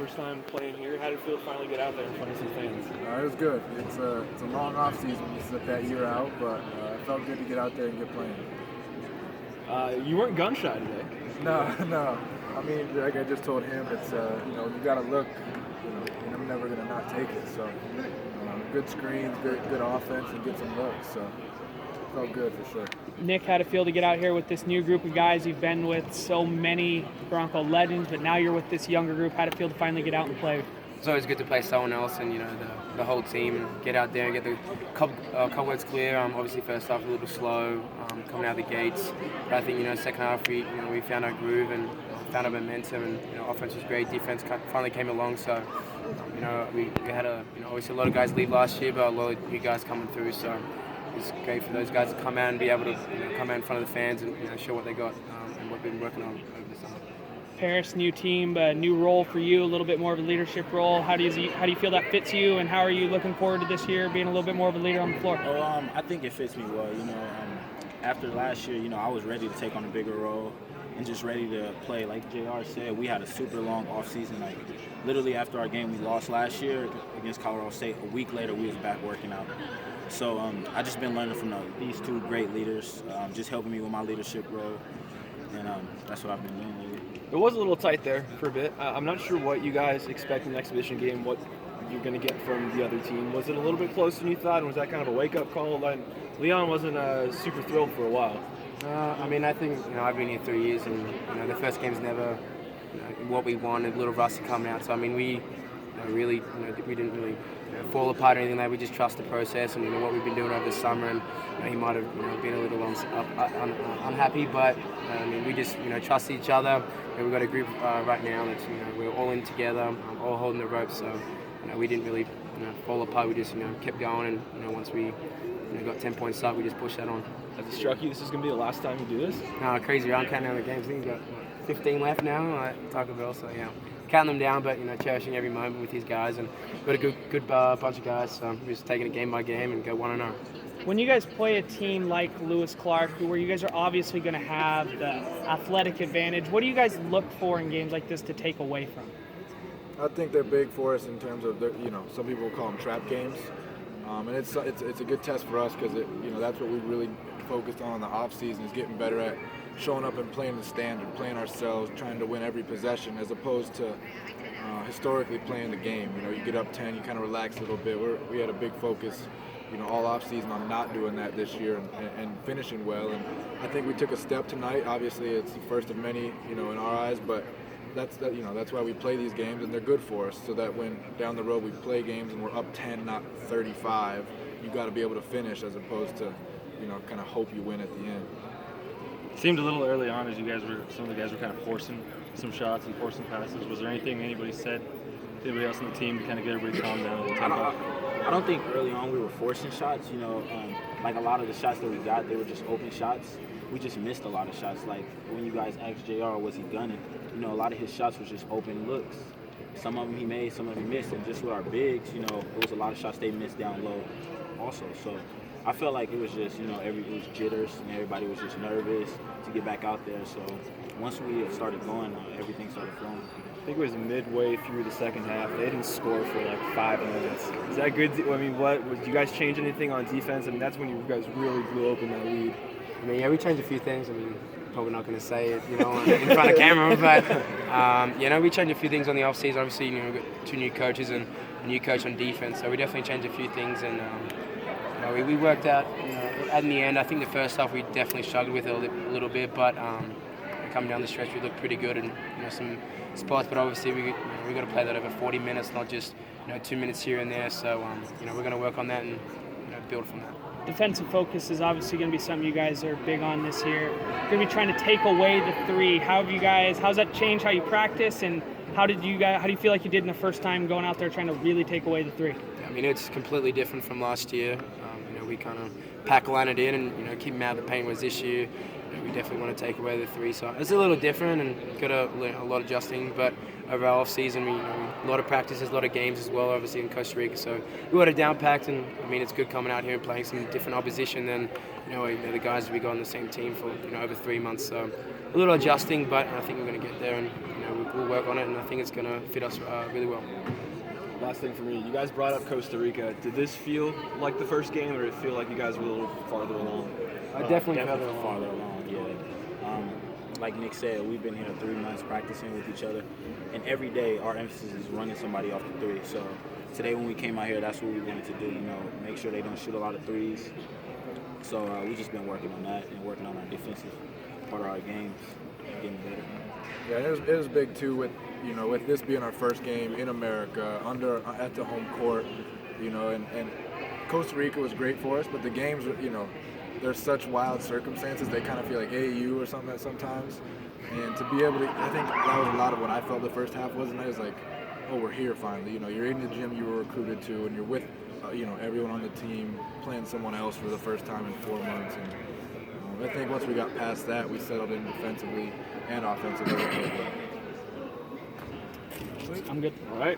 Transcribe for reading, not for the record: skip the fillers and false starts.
first time playing here. How did it feel to finally get out there in front of some fans? It was good. It's a long off season. We sit that year out, but it felt good to get out there and get playing. You weren't gun shy today. No. I mean, like I just told him, it's you got to look. And I'm never gonna not take it. So good screens, good offense, and get some looks. So felt good for sure. Nick, how'd it feel to get out here with this new group of guys? You've been with so many Bronco legends, but now you're with this younger group. How'd it feel to finally get out and play? It's always good to play someone else and the whole team and get out there and get the cobwebs clear. Obviously first half a little bit slow coming out of the gates, but I think second half we found our groove and found our momentum, and offense was great. Defense finally came along, so we had obviously a lot of guys leave last year, but a lot of new guys coming through. So it's great for those guys to come out and be able to come out in front of the fans and show what they got and what they've been working on over the summer. Paris, new team, new role for you, a little bit more of a leadership role. How do you feel that fits you, and how are you looking forward to this year being a little bit more of a leader on the floor? I think it fits me well. After last year, I was ready to take on a bigger role and just ready to play. Like JR said, we had a super long off season. Like literally after our game we lost last year against Colorado State, a week later we was back working out. So I just been learning from these two great leaders, just helping me with my leadership role, and that's what I've been doing lately. It was a little tight there for a bit. I'm not sure what you guys expect in the exhibition game, what you're going to get from the other team. Was it a little bit closer than you thought, and was that kind of a wake-up call? Leon wasn't super thrilled for a while. I think I've been here 3 years, and the first game's never what we wanted. A little rusty coming out, so we didn't really fall apart or anything like that. We just trust the process and what we've been doing over the summer. And he might have been a little unhappy, but we just trust each other. We've got a group right now that's we're all in together, all holding the ropes. So we didn't really fall apart. We just kept going, and once we got 10 points up, we just pushed that on. Has it struck you this is going to be the last time you do this? No, crazy. I'm counting down the games. I think we've got 15 left now at Taco Bell. So counting them down, but cherishing every moment with these guys, and we've got a good bunch of guys. So we're just taking it game by game and go 1-0. When you guys play a team like Lewis Clark, where you guys are obviously going to have the athletic advantage, what do you guys look for in games like this to take away from? I think they're big for us in terms of some people call them trap games, and it's a good test for us because that's what we really focused on in the off season, is getting better at showing up and playing the standard, playing ourselves, trying to win every possession, as opposed to historically playing the game. You get up 10, you kind of relax a little bit. We had a big focus, all off season on not doing that this year and finishing well. And I think we took a step tonight. Obviously, it's the first of many, in our eyes, but that's why we play these games, and they're good for us. So that when down the road we play games and we're up 10, not 35, you got to be able to finish, as opposed to kind of hope you win at the end. It seemed a little early on as some of the guys were kind of forcing some shots and forcing passes. Was there anything anybody said to anybody else on the team to kind of get everybody calmed down? I don't think early on we were forcing shots. Like a lot of the shots that we got, they were just open shots. We just missed a lot of shots. Like when you guys asked JR, was he gunning? A lot of his shots was just open looks. Some of them he made, some of them he missed. And just with our bigs, it was a lot of shots they missed down low also. So I felt like it was just, it was jitters, and everybody was just nervous to get back out there. So once we started going, everything started flowing. I think it was midway through the second half. They didn't score for like 5 minutes. Is that good? Did you guys change anything on defense? That's when you guys really blew open that lead. We changed a few things. Probably not going to say it, in front of camera, but we changed a few things on the off season. Obviously, we've got 2 new coaches and a new coach on defense, so we definitely changed a few things, and we worked out. In the end, I think the first half we definitely struggled with it a little bit, but coming down the stretch we looked pretty good, and some spots. But obviously we got to play that over 40 minutes, not just 2 minutes here and there. So we're going to work on that and build from that. Defensive focus is obviously going to be something you guys are big on this year. You're going to be trying to take away the 3. How's that changed how you practice, and how do you feel like you did in the first time going out there trying to really take away the 3? It's completely different from last year. We kind of pack-line it in and keep them out of the paint. Was this year, we definitely want to take away the 3. So it's a little different and got a lot of adjusting. But over our off-season, a lot of practices, a lot of games as well, obviously in Costa Rica. So we got it down-packed, and it's good coming out here and playing some different opposition than the guys we got on the same team for over 3 months. So a little adjusting, but I think we're going to get there, and we'll work on it, and I think it's going to fit us really well. Last thing for me, you guys brought up Costa Rica. Did this feel like the first game, or did it feel like you guys were a little farther along? Definitely farther along, yeah. Like Nick said, we've been here 3 months practicing with each other, and every day our emphasis is running somebody off the three. So today when we came out here, that's what we wanted to do, make sure they don't shoot a lot of threes. So we've just been working on that and working on our defensive part of our games and getting better. Yeah, it was big too with with this being our first game in America at the home court, and Costa Rica was great for us, but the games were, there's such wild circumstances. They kind of feel like AAU or something sometimes, and to be able to, I think that was a lot of what I felt the first half was, and it was like, oh, we're here finally. You're in the gym you were recruited to, and you're with everyone on the team playing someone else for the first time in 4 months. And I think once we got past that, we settled in defensively and offensively. I'm good. All right.